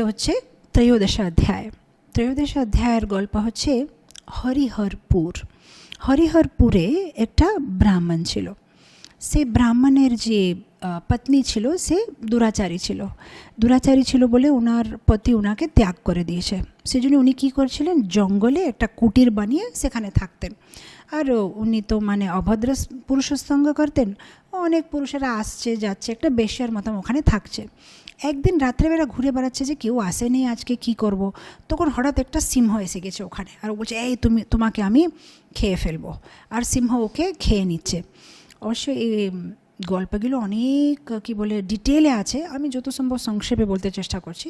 হচ্ছে ত্রয়োদশ অধ্যায়। ত্রয়োদশ অধ্যায়ের গল্প হচ্ছে হরিহরপুর। হরিহরপুরে একটা ব্রাহ্মণ ছিল। সে ব্রাহ্মণের যে পত্নী ছিল সে দুরাচারী ছিল বলে ওনার পতি ওনাকে ত্যাগ করে দিয়েছে। সেজন্য উনি কী করছিলেন, জঙ্গলে একটা কুটির বানিয়ে সেখানে থাকতেন। আর উনি তো মানে অভদ্র পুরুষের সঙ্গ করতেন। অনেক পুরুষেরা আসছে যাচ্ছে, একটা বেশ্যার মতন ওখানে থাকছে। একদিন রাত্রেবেলা ঘুরে বেড়াচ্ছে যে কেউ আসেনি, আজকে কি করব। তখন হঠাৎ একটা সিংহ এসে গেছে ওখানে, আর ও বলছে, এই তোমাকে আমি খেয়ে ফেলবো। আর সিংহ ওকে খেয়ে নিচ্ছে। অবশ্য এই গল্পগুলো অনেক কি বলে ডিটেলে আছে, আমি যত সম্ভব সংক্ষেপে বলতে চেষ্টা করছি।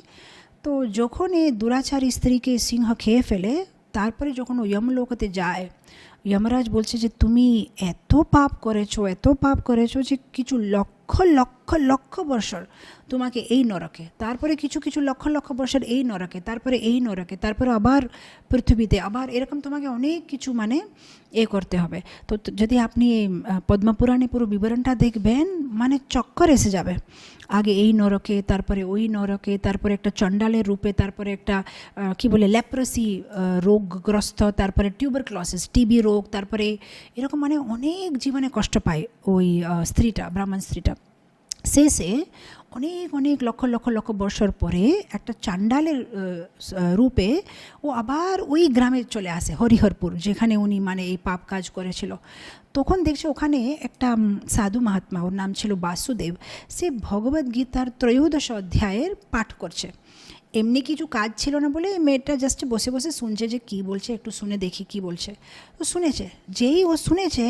তো যখন এই দুরাচারী স্ত্রীকে সিংহ খেয়ে ফেলে, তারপরে যখন ও যমলোকতে যায়, যমরাজ বলছে যে তুমি এত পাপ করেছো যে কিছু লক্ষ লক্ষ লক্ষ বছর তোমাকে এই নরকে, তারপরে কিছু কিছু লক্ষ লক্ষ বছর এই নরকে, তারপরে এই নরকে, তারপরে আবার পৃথিবীতে, আবার এরকম তোমাকে অনেক কিছু মানে করতে হবে। তো যদি আপনি পদ্মপুরাণে পুরো বিবরণটা দেখবেন, মানে চক্কর এসে যাবে। আগে এই নরকে, তারপরে ওই নরকে, তারপরে একটা চণ্ডালের রূপে, তারপরে একটা কি বলে লেপ্রসি রোগগ্রস্ত, তারপরে টিউবারক্লোসিস টিবি রোগ, তারপরে এরকম মানে অনেক জীবনে কষ্ট পায় ওই স্ত্রীটা, ব্রাহ্মণ স্ত্রীটা। শেষে অনেক অনেক লক্ষ লক্ষ লক্ষ বছর পরে একটা চাণ্ডালের রূপে ও আবার ওই গ্রামে চলে আসে, হরিহরপুর, যেখানে উনি মানে এই পাপ কাজ করেছিল। তখন দেখছে ওখানে একটা সাধু মহাত্মা, ওর নাম ছিল বাসুদেব। সে ভগবদ্গীতার ত্রয়োদশ অধ্যায়ের পাঠ করছে। এমনি কিছু কাজ ছিল না বলে মেয়েটা জাস্ট বসে বসে শুনছে যে কী বলছে, একটু শুনে দেখি কী বলছে। তো শুনেছে, যেই ও শুনেছে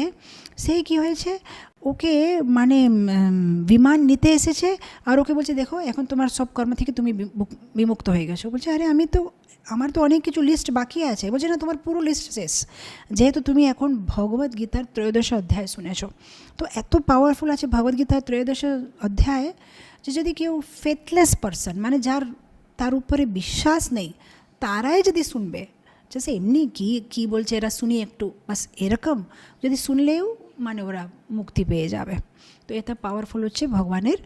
সেই কি হয়েছে, ওকে মানে বিমান নিতে এসেছে, আর ওকে বলছে দেখো এখন তোমার সব কর্ম থেকে তুমি বিমুক্ত হয়ে গেছো। বলছে আরে আমার তো অনেক কিছু লিস্ট বাকি আছে। বলছে না, তোমার পুরো লিস্ট শেষ, যেহেতু তুমি এখন ভগবদ্গীতার ত্রয়োদশ অধ্যায় শুনেছো। তো এত পাওয়ারফুল আছে ভগবদ্গীতার ত্রয়োদশ অধ্যায় যে যদি কেউ ফেথলেস পারসন, মানে তার উপরে বিশ্বাস নেই, তারাই যদি শুনবে, যে এমনি কি বলছে এরা শুনি একটু বাস, এরকম যদি শুনলেও মানে ওরা মুক্তি পেয়ে যাবে। তো এটা পাওয়ারফুল হচ্ছে ভগবানের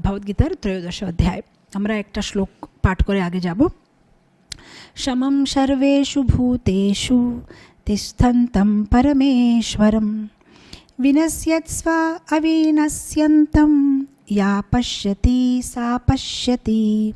ভগবদ্গীতার ত্রয়োদশ অধ্যায়। আমরা একটা শ্লোক পাঠ করে আগে যাব। সমম সর্বেষু ভূতেষু তিষ্ঠন্तं পরমেশ্বরম বিনশ্যৎস্ব অবিনশ্যন্तं ইয়া পশ্যতি সা পশ্যতি।